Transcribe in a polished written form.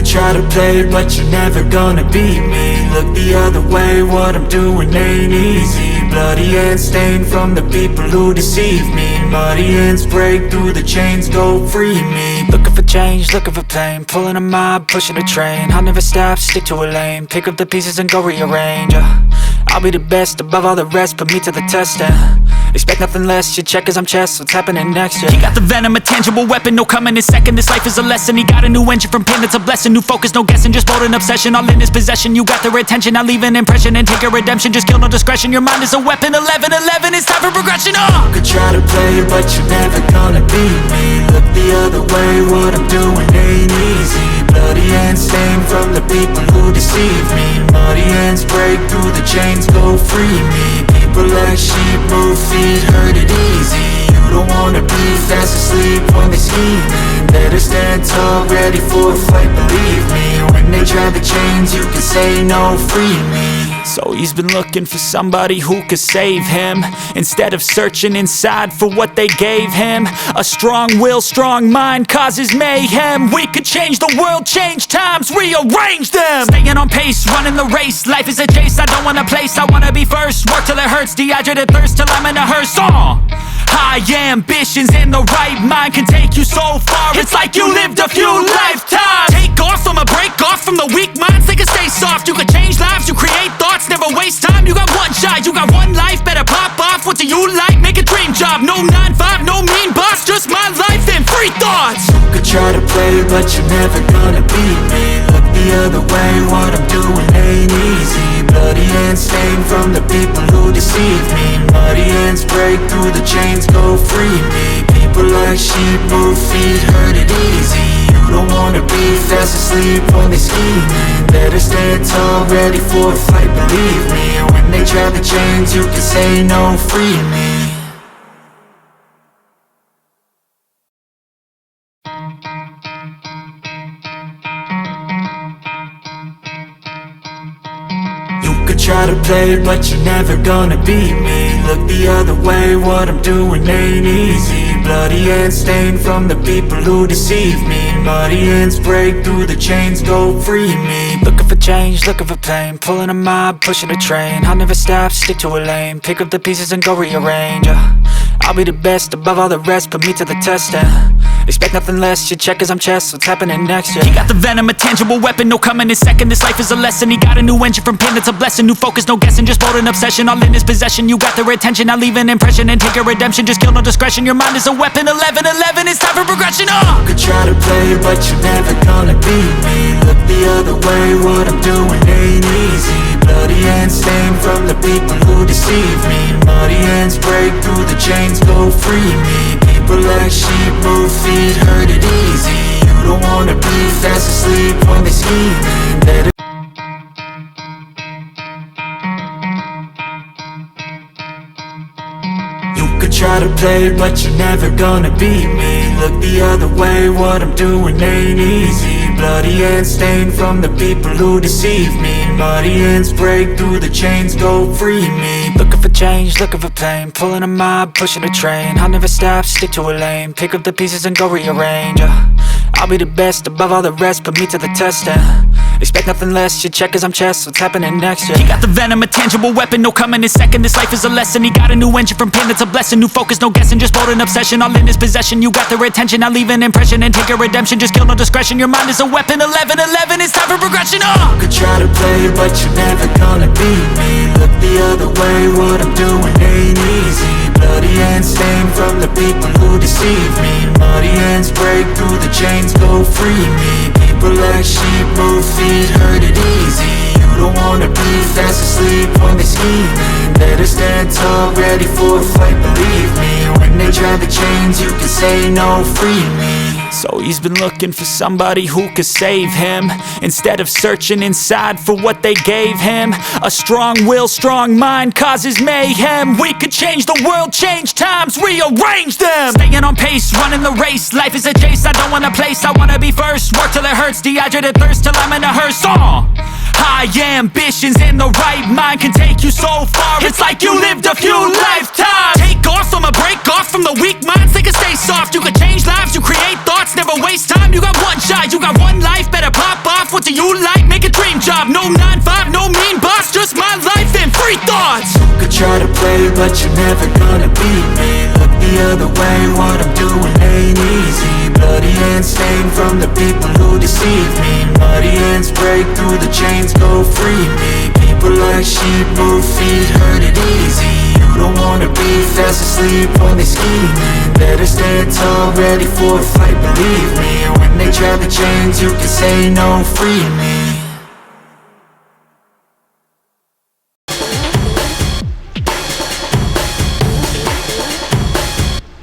Try to play it, but you're never gonna beat me. Look the other way, what I'm doing ain't easy. Bloody hands stained from the people who deceive me. Muddy hands break through the chains, go free me. Looking for change, looking for pain, pulling a mob, pushing a train. I'll never stop, stick to a lane, pick up the pieces and go rearrange. I'll be the best above all the rest, put me to the test and expect nothing less, your check is I'm chess, what's happening next, yeah. He got the venom, a tangible weapon, no coming in second. This life is a lesson, he got a new engine from pain, that's a blessing. New focus, no guessing, just bold and obsession, all in his possession. You got their attention, I'll leave an impression and take a redemption. Just kill, no discretion, your mind is a weapon. 11-11, it's time for progression, You could try to play it, but you're never gonna beat me. Look the other way, what I'm doing ain't easy. Bloody hands stained from the people who deceive me. Muddy hands break through the chains, go free me. People like sheep move feet, hurt it easy. You don't wanna be fast asleep when they scheming. Better stand tall, ready for a fight, believe me. When they try the chains, you can say no, free me. So he's been looking for somebody who could save him, instead of searching inside for what they gave him. A strong will, strong mind causes mayhem. We could change the world, change times, rearrange them. Staying on pace, running the race, life is a chase. I don't want a place, I wanna be first. Work till it hurts, dehydrated thirst till I'm in a hearse. High ambitions in the right mind can take you so far. It's like you lived a few lifetimes. Take off from a break off from the weak minds, they can stay soft. You can change lives, you create thoughts, never waste time. You got one shot, you got one life, better pop off. What do you like? Make a dream job. No 9-5, no mean boss, just my life and free thoughts. You could try to play, but you're never gonna beat me. Look the other way, what I'm doing ain't easy. Bloody hands stained from the people who deceive me. Muddy hands break through the chains, go free me. People like sheep move feet, hurt it easy. You don't wanna be fast asleep when they scheming. Better stand tall, ready for a fight, believe me. When they try the chains, you can say no, free me. Try to play it, but you're never gonna beat me. Look the other way, what I'm doing ain't easy. Bloody hands stained from the people who deceive me. Muddy hands break through the chains, go free me. Looking for change, looking for pain, pulling a mob, pushing a train. I'll never stop, stick to a lane, pick up the pieces and go rearrange. I'll be the best above all the rest, put me to the test and expect nothing less, your check is I'm chess, what's happening next, yeah. He got the venom, a tangible weapon, no coming in second. This life is a lesson, he got a new engine from pain, that's a blessing. New focus, no guessing, just bold and obsession, all in his possession. You got their attention, I'll leave an impression and take a redemption. Just kill, no discretion, your mind is a weapon. 11-11, it's time for progression, You could try to play it, but you're never gonna beat me. Look the other way, what I'm doing ain't easy. Bloody hands stained from the people who deceive me. Muddy hands break through the chains, go free me. People like sheep move feet, hurt it easy. You don't wanna be fast asleep when they scheming. Better try to play it, but you're never gonna beat me. Look the other way, what I'm doing ain't easy. Bloody hands stained from the people who deceive me. Muddy hands break through the chains, go free me. Looking for change, looking for pain, pulling a mob, pushing a train. I'll never stop, stick to a lane, pick up the pieces and go rearrange. I'll be the best above all the rest, put me to the test and expect nothing less, your check is I'm chess, what's happening next, yeah. He got the venom, a tangible weapon, no coming in second. This life is a lesson, he got a new engine from pain, that's a blessing. New focus, no guessing, just bold and obsession, all in his possession. You got their attention, I'll leave an impression and take a redemption. Just kill, no discretion, your mind is a weapon. 11-11, it's time for progression, You could try to play it, but you're never gonna beat me. Look the other way, what I'm doing ain't easy. Bloody hands stained from the people who deceive me. Muddy hands break through the chains, go free me. People like sheep move feet, hurt it easy. You don't wanna be fast asleep when they scheming. Better stand tall, ready for a fight, believe me. When they try the chains, you can say no, free me. So he's been looking for somebody who could save him, instead of searching inside for what they gave him. A strong will, strong mind causes mayhem. We could change the world, change times, rearrange them. Staying on pace, running the race, life is a chase. I don't want a place, I wanna be first. Work till it hurts, dehydrated thirst till I'm in a hearse. High ambitions and the right mind can take you so far. It's like you lived a few lifetimes. Take off from a break off from the weak minds. They can stay soft. You can change lives, you create thoughts, never waste time. You got one shot, you got one life, better pop off. What do you like? Make a dream job. No 9-5, no mean boss, just my life and free thoughts. You could try to play, but you're never gonna beat me. Look the other way, what I'm doing ain't easy. Bloody hands stained from the people who deceive me. Muddy hands break through the chains, go free me. People like sheep move feet, hurt it easy. You don't wanna be fast asleep when they scheming. Better stand tall, ready for a fight, believe me. When they trap the chains, you can say no, free me.